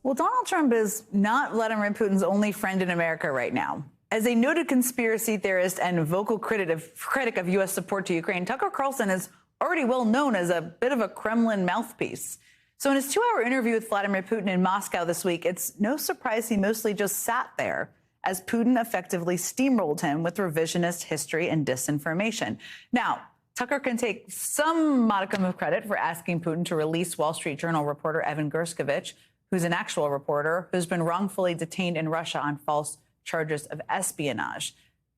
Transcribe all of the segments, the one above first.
Well, Donald Trump is not Vladimir Putin's only friend in America right now. As a noted conspiracy theorist and vocal critic of U.S. support to Ukraine, Tucker Carlson is already well known as a bit of a Kremlin mouthpiece. So in his 2-hour interview with Vladimir Putin in Moscow this week, it's no surprise he mostly just sat there as Putin effectively steamrolled him with revisionist history and disinformation. Now, Tucker can take some modicum of credit for asking Putin to release Wall Street Journal reporter Evan Gershkovich, who's an actual reporter who's been wrongfully detained in Russia on false charges of espionage.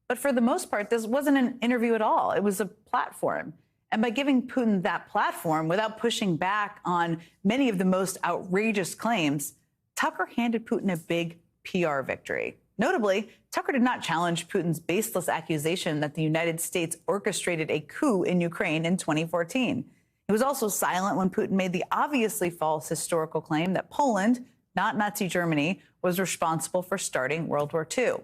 But for the most part, this wasn't an interview at all. It was a platform. And by giving Putin that platform without pushing back on many of the most outrageous claims, Tucker handed Putin a big PR victory. Notably, Tucker did not challenge Putin's baseless accusation that the United States orchestrated a coup in Ukraine in 2014. He was also silent when Putin made the obviously false historical claim that Poland, not Nazi Germany, was responsible for starting World War II. At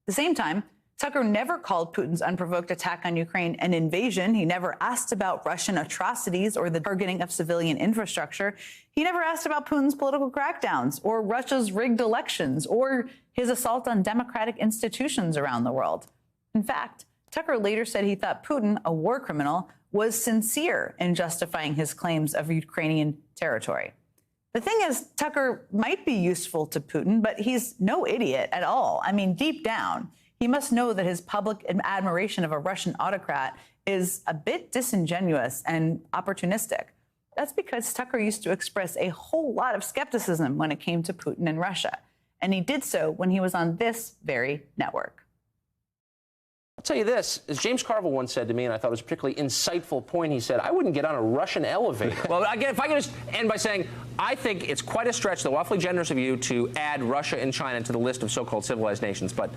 the same time, Tucker never called Putin's unprovoked attack on Ukraine an invasion. He never asked about Russian atrocities or the targeting of civilian infrastructure. He never asked about Putin's political crackdowns or Russia's rigged elections or his assault on democratic institutions around the world. In fact, Tucker later said he thought Putin, a war criminal, was sincere in justifying his claims of Ukrainian territory. The thing is, Tucker might be useful to Putin, but he's no idiot at all. I mean, deep down, he must know that his public admiration of a Russian autocrat is a bit disingenuous and opportunistic. That's because Tucker used to express a whole lot of skepticism when it came to Putin and Russia. And he did so when he was on this very network. I'll tell you this, as James Carville once said to me, and I thought it was a particularly insightful point, he said, I wouldn't get on a Russian elevator. Well, again, if I could just end by saying, I think it's quite a stretch, though awfully generous of you, to add Russia and China to the list of so-called civilized nations, but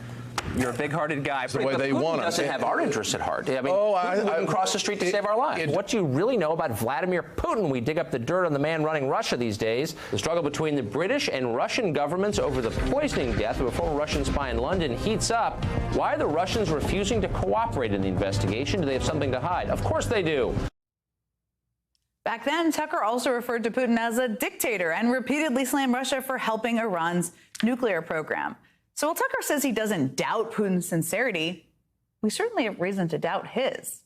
you're a big-hearted guy. The way they want Putin doesn't have our interests at heart. I mean, Putin wouldn't cross the street to save our lives. What do you really know about Vladimir Putin? We dig up the dirt on the man running Russia these days. The struggle between the British and Russian governments over the poisoning death of a former Russian spy in London heats up. Why are the Russians refusing to cooperate in the investigation? Do they have something to hide? Of course they do. Back then, Tucker also referred to Putin as a dictator and repeatedly slammed Russia for helping Iran's nuclear program. So while Tucker says he doesn't doubt Putin's sincerity, we certainly have reason to doubt his.